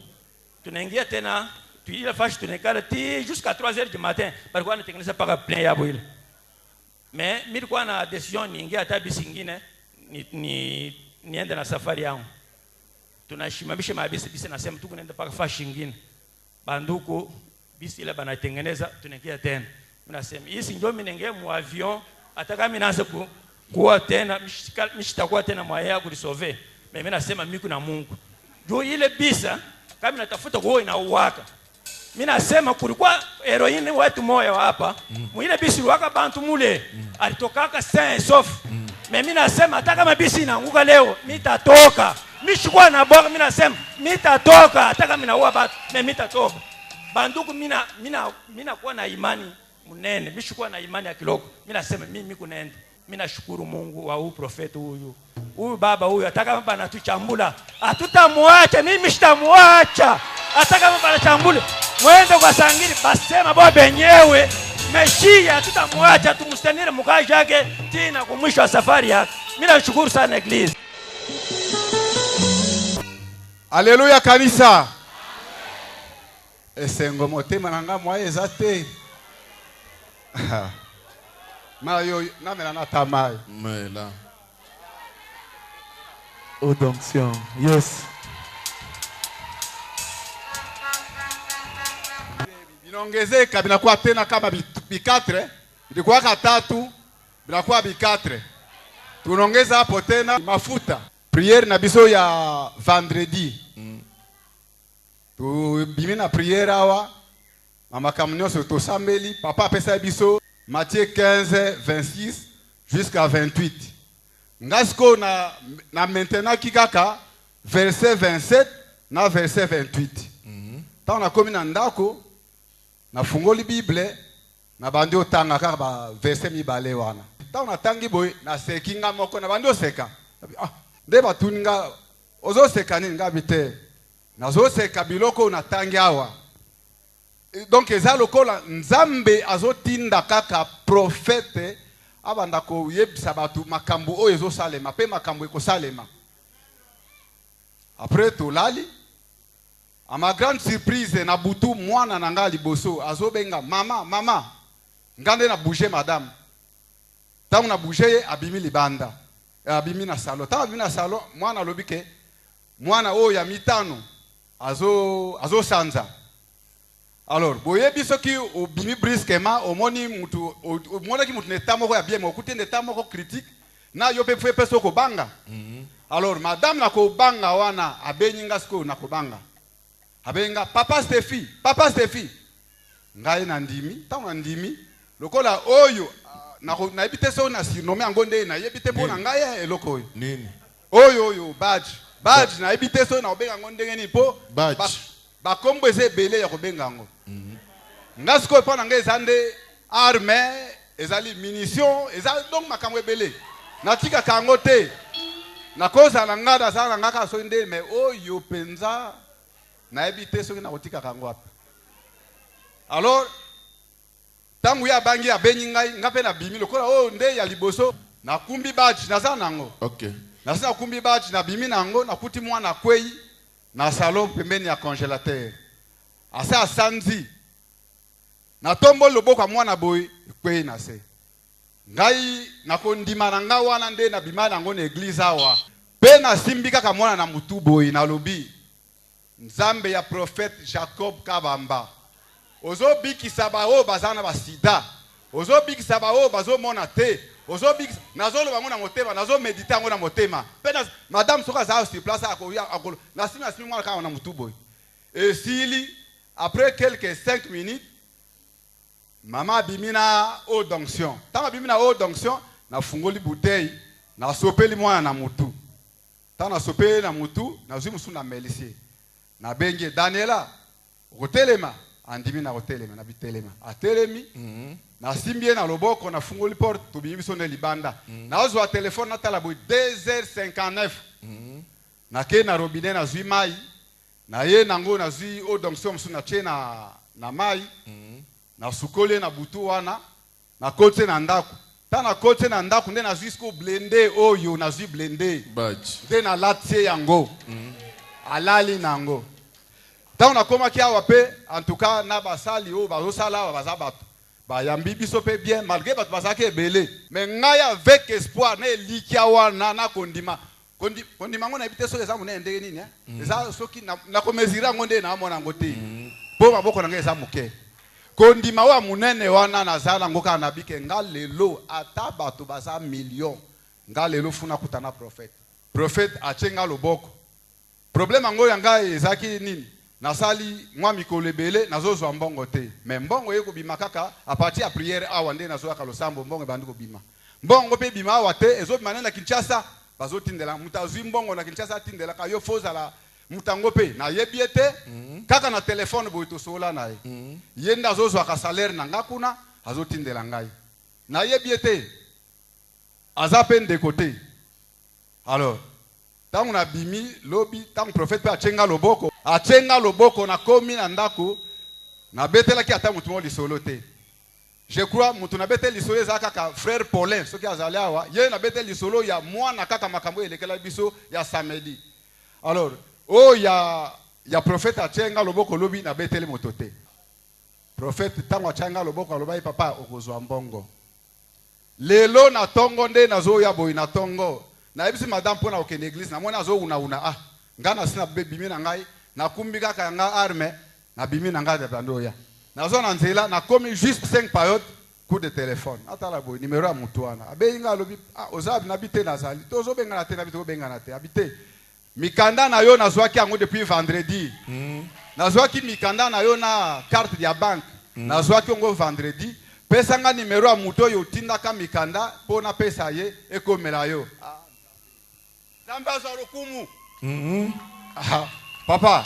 tunaingia tena, ile fashi tunekala jusqu'à 3h du matin, balikuwa natengeneza paka plein yabo ile. Mais mimi nilikuwa na decision niingia hata bisi nyingine niende na safari yangu. Tunashimamisha mabisi nasema tu kunaenda paka fashi nyingine. Banduku bisi ile banatengeneza tunaingia tena. Mimi nasema hii ndio mimi nenge mu avion hata kama naanza kuwa tena mishitakuwa tena mwaya kulisove. Mimi nasema mimi kuna Mungu. Juu ile bisa kama natafuta kuo inauwaka. Mimi nasema kulikuwa heroine watu moyo hapa. Mwile bisi waka bantu mule alitokaka sain sauf. Mimi nasema hata kama bisi inaanguka leo mimi nitatoka. Mimi shikwa na boga mimi nasema mimi nitatoka hata kama naua watu mimi nitatoka. Banduku mimi nakuwa na imani munene. Mimi shikwa na imani ya kiloko. Mimi nasema mimi kunaenda. Mimi nashukuru Mungu wa huyu profeti huyu. Huyu baba huyu hata kama banatuchambula hatutamwacha, mimi sitamwacha. Hata kama banachambula mwende kwa sangili basema baba benyewe meshia hatutamwacha, tumstanire mkaji yake tena kwa mwisho wa safari yake. Mimi nashukuru sana eglise. Haleluya kanisa. Esengo motema nanga mwaye zate. Mayo namena natamayo. Mela. Odonction. Yes. Binongezeka binakuwa tena kama bi4, bilikuwa katatu, binakuwa bi4. Tunaongeza hapo tena mafuta. Prière na biso ya vendredi. Tu bimina prière awa. Mama kamunyo soto sambeli, papa pesa biso Matthieu 15:26 jusqu'à 28. Ngasko na maintenant kikaka verset 27 na verset 28. Ta on a komi na ndako na fungoli Bible na bandi otanga kaka ba verset mibale wana. Ta on atangi boy na sekinga moko na bandi oseka. Nde batuninga ozo seka nini ngabite. Nazo seka biloko na tangi awa. Donc eza lokola nzambe azotinda kaka prophète abanda ko yebisa batu makambo oyo ezosalema pe makambo ekosalema. Après tolali à ma grande surprise na butu mwana nanga liboso azobenga mama ngande na bouger madame. Tant na bouger abimi libanda. Abimi na salon. Tant abimi na salon, moi na lobike. Moi na o ya mitano. Azo sanza. Alors, boye biso ki obimi brusquement omoni mutu omona ki mutu netamo ko ya bien mo kuti netamo ko critique na yo pe fe peso ko banga. Alors, madame na ko banga wana abenyinga sko na ko banga. Abenga papa Steffi. Ngai na ndimi, tango ndimi lokola oyo na ebite so na surnommé ngonde na yebite pona ngai eloko oyo. Nini? Oyo badge na ebite so na obenga ngonde ngeni po badge. Ba kombo eze belé ya ko benga ngo. Ngasko pona ngai zande arme, ezali munition, ezali donc makamwe belé. Na tika kango te. Na koza na ngada sana ngaka so nde me oyo penza na ebite so na otika kango apa. Alors, tangu ya bangi ya beningai ngape na bimi lokola oh nde ya liboso na kumbi badge na za nango. OK. Na sa kumbi badge na bimi nango na kuti mwana kwei na salon pembeni ya congélateur. Asa sanzi. Na tombo loboko mwana boy kwei na se. Ngai na kondima na nga wana nde na bima nango na église awa. Pe na simbika ka mwana na mutu boy na lobi. Nzambe ya prophète Jacob Kabamba. Ozo bikisa bao bazana ba sida. Ozo bikisa bao bazo mona te. Ozo bikisa nazo lo bango na motema, nazo méditer ngo na motema. Pena madame soka za sur place akolo. Na simi mwana ka na mutubo. Et sili après quelques 5 minutes mama bimina eau d'onction. Tama bimina eau d'onction na fungoli bouteille na sopeli mwana na mutu. Tana sopeli na mutu na zimusu na melisi. Na bengi Daniela rotelema andimi na rotelema na bitelema atelemi na simbie na loboko na fungoli porte to biso na libanda na ozwa telefone na tala boy 2h59 na ke na robinet na zui mai na ye nango na zui eau d'onction msu na che na mai na sukole na butu wana na kote na ndako tana kote na ndako nde na zui sko blende oyo na zui blende Badge. nde na latie yango alali nango. Tant on a kia wape, en tout cas, na basali o bazosala bazabato. Ba yambi biso pe bien malgré bat bazake belé. Mais ngaya avec espoir ne likia wana na kondima. Kondima ngona ebite so eza mona ndenge nini eza soki na komezira ngonde na mona ngote. Po maboko na ngeza muke. Kondima wa munene wana na zala ngoka na bike ngalelo ata bato baza million. Ngalelo funa kutana prophète. Prophète achenga loboko. Problème ngo yanga ezaki nini? Nasali mwa mikolo ebele nazozwa mbongo te mais mbongo yeko bima kaka a partir ya prière awa nde nazoya kalosambo mbongo bandi ko bima mbongo pe bima awa te ezobima na Kinshasa bazotindela mutazwi mbongo na Kinshasa tindela ka yo fozala mutango pe na yebiete kaka na telefone boy to sola na ye yenda azozwa ka salaire na ngakuna azotindela ngai na yebiete azape de côté. Alors tant on a bimi lobi tant prophète pe achenga loboko na komi na ndako na betela ki ata mutu mo lisolo te. Je crois mutu na betela lisolo za kaka frère Paulin soki azali awa ye na betela lisolo ya mwana kaka makambo elekela biso ya samedi. Alors ya prophète achenga loboko lobi na betela moto te. Prophète tango achenga loboko alobai papa okozwa mbongo. Lelo na tongo nde nazo ya boy na tongo. Na ebisi madame pona okende église na mwana zo una ngana sina bimi na ngai na kumbika ka nga arme na bimi na ngai de ndoya na zo na nzela na komi juste 5 période coup de téléphone atala boy numéro ya mutu wana abe nga lobi ozabi na bité na zali tozo benga na te na bité benga na te abité mikanda na yo na zwaki yango depuis vendredi na zwaki mikanda na yo na carte ya banque na zwaki ngo vendredi pesa nga numéro ya mutu yo tindaka mikanda pona pesa ye ekomela yo papa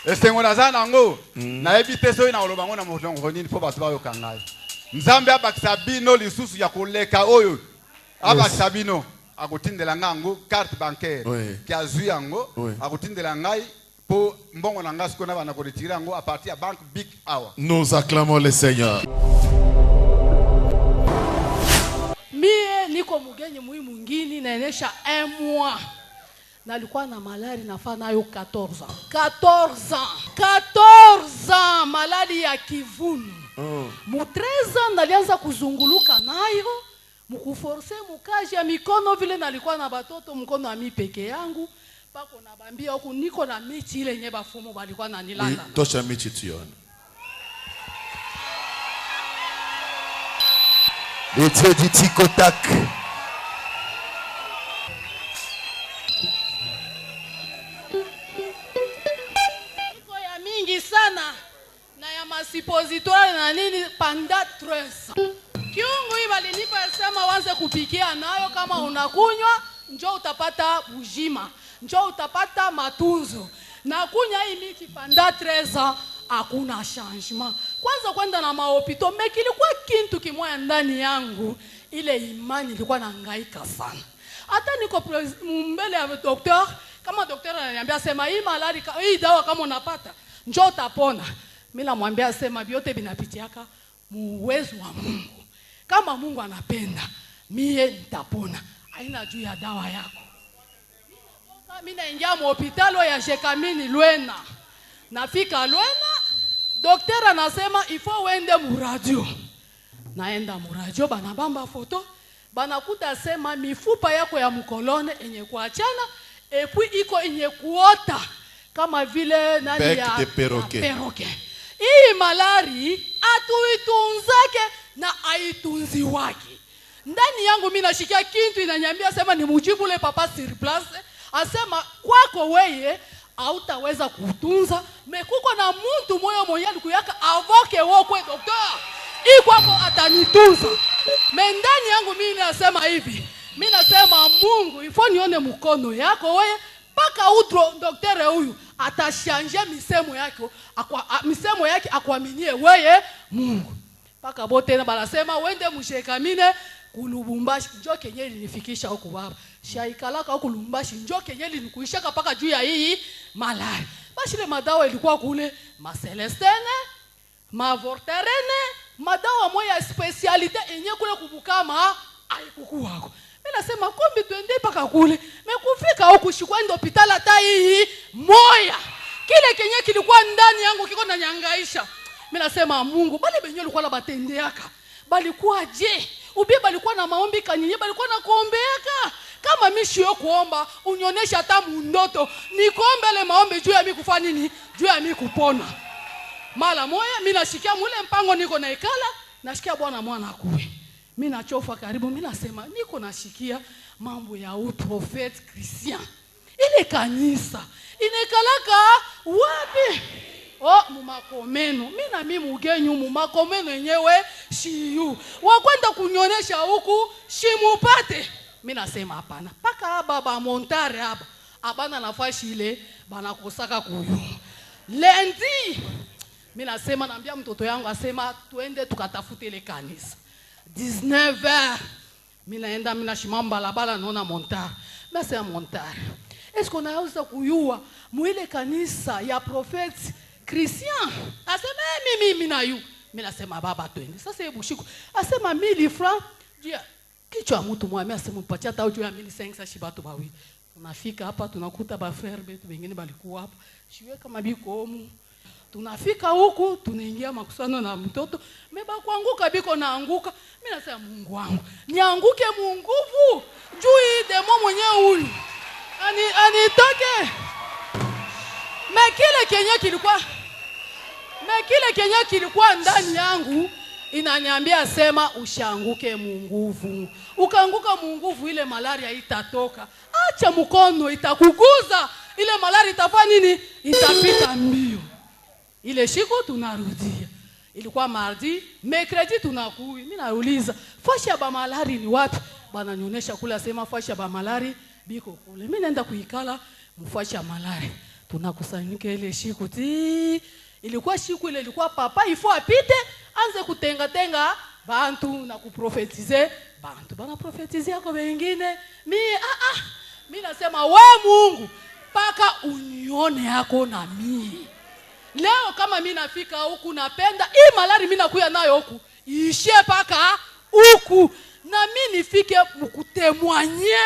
esengo na zana ngo na ebite so na olobango na molongo nini po bato ba yo kangai nzambe abakisa bino lisusu ya koleka oyo abakisa bino akotindela ngango carte bancaire ki azui yango akotindela ngai po mbongo na ngasiko na bana ko retirer yango à partir ya banque Big Hour. Nous acclamons le Seigneur. Mie niko mugenye muhimu ngini naenesha 1 mois. Nalikuwa na malari nafaa nayo 14 ans. 14 ans maladi ya kivunu. Mutreza nalianza kuzunguluka nayo, mukuforce mukaji ya mikono vile nalikuwa na batoto mkono ami peke yangu. Pako na bambia huku niko na michi ile nye bafumu balikuwa na nilanda. Tosha michi tuione. Dieu du tikotak. Iko ya mingi sana na ya masipositoire na nini panda 3 kiungu hii balinipa sema wanze kupikia nayo, kama unakunywa njoo utapata bujima, njoo utapata matunzo. Na kunya hii miki panda 3 hakuna changement. Kwanza kwenda na mahopito mekilikuwa kintu kimoya ndani yangu, ile imani ilikuwa nahangaika sana. Hata niko mbele ya doktor, kama doktor ananiambia sema hii malari hii dawa kama unapata njoo utapona, mimi namwambia sema vyote vinapitiaka muwezo wa Mungu. Kama Mungu anapenda mie nitapona, haina juu ya dawa yako. Mimi naingia hospitalo ya Jekamini Lwena. Nafika Lwena, daktari anasema ifo uende muradio. Naenda muradio, banabamba foto, banakuta sema mifupa yako ya mkolone enye kuachana, epui iko enye kuota kama vile nani ya peroke. Hii malari atuitunzake na aitunzi wake. Ndani yangu mimi nashikia kintu inanyambia sema ni mujibu le papa sur place, asema kwako weye hautaweza kutunza, mekuko na mtu moyo moyali kuyaka avoke wokwe doktor. Hii kwako atanitunza. Ndani yangu mimi nasema hivi, mimi nasema Mungu ifo nione mkono yako weye paka utro daktari huyu atashanje misemo yake akuaminie weye Mungu. Paka bote na banasema wende mushekamine kulubumbashi njoo kenye linifikisha huko baba. Shaikalaka huko Lubumbashi njoo kenye linikuishaka paka juu ya hii malari. Basi ile madawa ilikuwa kule ma Celestine, ma Vorterene, madawa moya specialite enye kule kubukama haikukuwa huko. Mimi nasema kombi tuende paka kule. Mekufika huko shikwenda hospitali hata hii moya. Kile kenye kilikuwa ndani yangu kiko na nyangaisha. Mimi nasema Mungu, bali benyo alikuwa la batendeaka. Balikuwa je? Ubi balikuwa na maombi kanyenye balikuwa na kuombeaka. Kama mimi sio kuomba, unionesha hata mundoto. Nikuombe le maombi juu ya mimi kufanya nini? Juu ya mimi kupona. Mala moya mimi nashikia mule mpango niko na ikala, nashikia Bwana mwana akuwe. Mimi nachofa karibu, mimi nasema niko nashikia mambo ya uprofeti Christian. Ile kanisa inekalaka wapi? Mumakomeno. Mimi na mimi mugenyu mumakomeno yenyewe shiyu. Wakwenda kunyonesha huku shimupate. Mimi nasema hapana. Paka baba montare hapa. Abana nafashi ile banakosaka kuyu. Lendi. Mimi nasema naambia mtoto yangu asema tuende tukatafute ile kanisa. 19h. Mimi naenda mimi nashimamba la bala naona montare. Mimi nasema montare. Est-ce qu'on a osé kuyua mwile kanisa ya profeti Christian? Asema mimi na yu. Mimi nasema baba twende. Sasa hebu shiko. Asema 1000 francs. Jia kichwa mtu mwami asema mpatia tao juu ya 1500 shibatu bawi. Tunafika hapa tunakuta ba frère betu wengine balikuwa hapa. Shiwe kama biko omu. Tunafika huku tunaingia makusano na mtoto. Meba kuanguka biko naanguka. Mimi nasema Mungu wangu, nianguke munguvu juu hii demo mwenyewe huyu. Anitoke. Mekile kenye kilikuwa ndani yangu inaniambia sema ushanguke munguvu. Ukaanguka munguvu ile malaria itatoka. Acha mkono itakuguza. Ile malaria itafanya nini? Itapita mbio. Ile siku tunarudia. Ilikuwa mardi, mercredi tunakuja. Mimi nauliza, fashi ya ba malaria ni wapi? Bana nionyesha kula sema fashi ya ba malaria biko kule. Mimi naenda kuikala mfashi ya malaria. Tunakusanyika ile siku ti. Ilikuwa siku ile ilikuwa papa ifo apite anze kutenga bantu na kuprofetize bantu. Bana profetize yako wengine. Mimi nasema we Mungu paka unione yako na mimi. Leo kama mimi nafika huku napenda hii malari mimi nakuya nayo huku ishie paka huku na mimi nifike mkutemwanye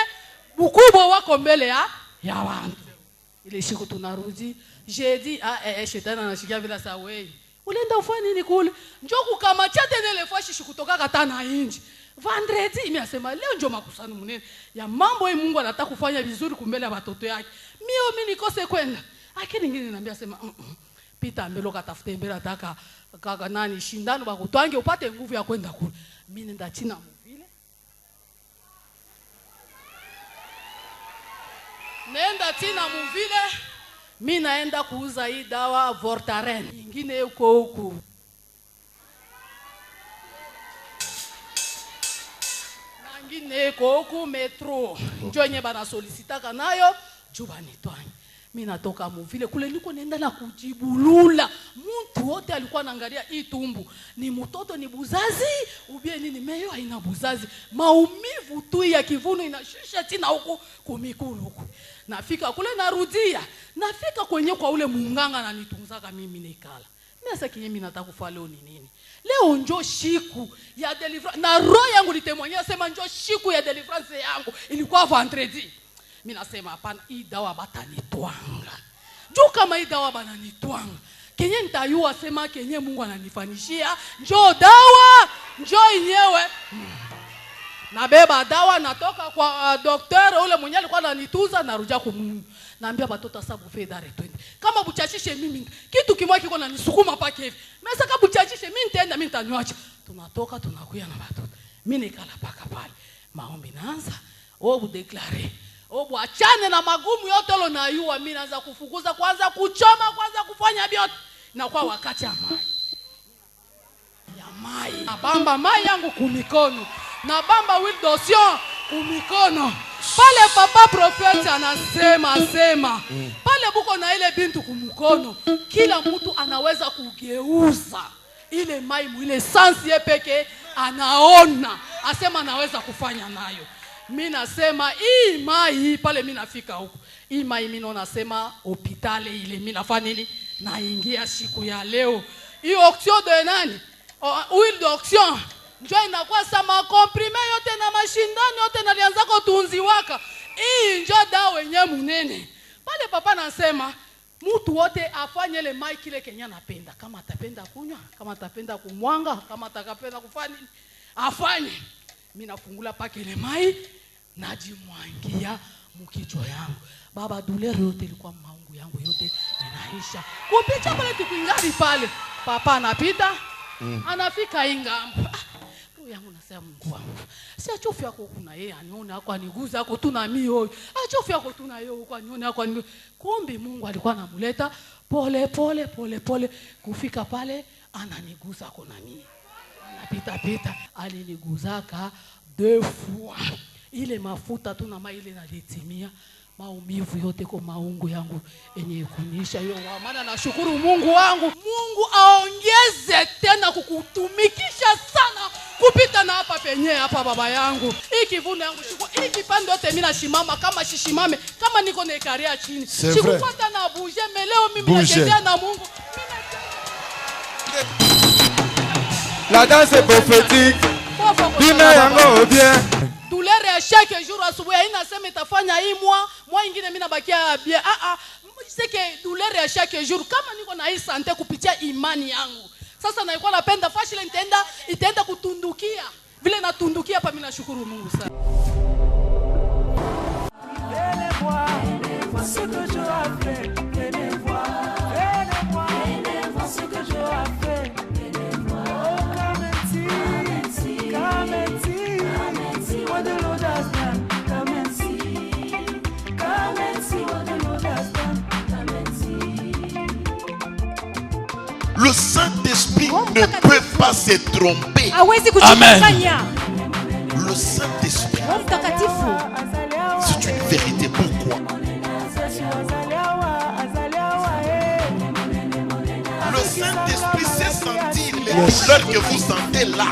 mkubwa wako mbele ya watu. Ile siku tunarudi jeudi shetani anashikia bila sawa Ulienda ufanya nini kule? Njoo kukamatia tena ile fashi kutoka katana inji. Vendredi mimi nasema leo njoo makusano munene ya mambo hii Mungu anataka kufanya vizuri kumbele ya watoto yake. Mimi nikose kwenda. Lakini ngine niambia sema pita mbele ukatafute mbele ataka kaka nani shindano bakutwange upate nguvu ya kwenda kule. Mimi nenda china mvile. Nenda china mvile. Mimi naenda kuuza hii dawa Voltaren. Nyingine yuko huko. Ngine huko metro. Njoo nye bana solicitaka nayo juba nitwani. Mimi natoka mvile kule niko nenda na kujibulula. Mtu wote alikuwa anaangalia hii tumbu. Ni mtoto ni buzazi, ubie nini meyo haina buzazi. Maumivu tu ya kivuno inashusha chini huko kumikulu huko. Nafika kule narudia. Nafika kwenye kwa ule munganga ananitunzaka mimi nikala. Mimi sasa kinyemi nataka kufa leo ni nini? Leo njoo shiku ya deliverance. Na roho yangu litemwonyea sema njoo shiku ya deliverance yangu. Ilikuwa vendredi. Mimi nasema hapana, hii dawa batanitwanga. Njoo kama hii dawa bananitwanga. Kenye nitayua sema kenye Mungu ananifanishia, njoo dawa, njoo yenyewe. Nabeba dawa natoka kwa daktari ule mwenye alikuwa ananituza narudia kwa Mungu. Naambia watoto sababu fedare twende. Kama buchachishe mimi kitu kimoja kiko nanisukuma pake hivi. Mesa kama buchachishe mimi nitaenda mimi nitanywacha. Tunatoka tunakuya na watoto. Mimi nikala paka pale. Maombi naanza. Obu declare. Obu achane na magumu yote lo na yua mimi naanza kufukuza kwanza kuchoma kwanza kufanya vyote. Na kwa wakati ya mai. Nabamba mai yangu kumikono. Nabamba with dosion kumikono. Pale papa profeti anasema pale buko na ile bintu kumkono kila mtu anaweza kugeuza ile mai ile sansi yepeke anaona asema anaweza kufanya nayo. Mimi nasema hii mai pale mimi nafika huko hii mai mimi nasema hospitali ile mimi nafanya nini naingia siku ya leo hii auction de nani huile d'auction njoo inakuwa sama comprime yote na mashindano yote nalianza kutunzi waka. Hii njoo dawa wenyewe munene. Pale papa anasema mtu wote afanye ile mai kile Kenya anapenda. Kama atapenda kunywa, kama atapenda kumwanga, kama atakapenda kufanya afanye. Mimi nafungula pake ile mai najimwangia mkichwa yangu. Baba douleur yote ilikuwa maungu yangu yote inaisha. Kupicha pale tukuingali pale. Papa anapita anafika ingambo. Yangu nasema Mungu wangu. Si achofu yako kuna yeye anione hako aniguza hako tuna mimi. Achofu yako tuna yeye huko anione hako aniguza. Kumbe Mungu alikuwa anamuleta pole kufika pale ananiguza hako na mimi. Anapita aliniguzaka 2 fois. Ile mafuta tu na mai ile nalitimia. Maumivu yote kwa maungu yangu yenye kunisha hiyo maana nashukuru Mungu wangu. Mungu aongeze tena kukutumikisha sana kupita na hapa penye hapa baba yangu. Hii kivuno yangu hii kipande yote mimi nashimama kama shishimame kama niko na ikaria chini. Sikupata na bouge mais leo mimi natembea na Mungu. La danse est prophétique. Dina yango bien. Douleur ya chaque jour asubuhi inasema itafanya hii mwa ingine mimi nabakia bien. C'est que douleur ya chaque jour kama niko na hii sante kupitia imani yangu. Sasa naikuwa napenda fashi ile itaenda kutundukia. Vile natundukia hapa mimi nashukuru Mungu sana. Le Saint-Esprit ne peut pas se tromper. Amen. Le Saint-Esprit, c'est une vérité. Pourquoi? Le Saint-Esprit sait sentir les douleurs que vous sentez là.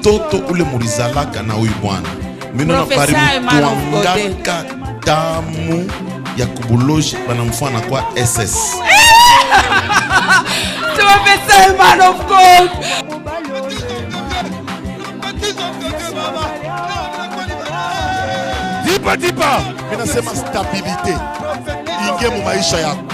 Toto ule murizala kana uibwana. Mino na pari mtuangaka damu ya kubuloji banamfana kwa SS. Tu m'as fait ça, man of God. Dipa. Minasema stabilité. Ingie mu maisha yako.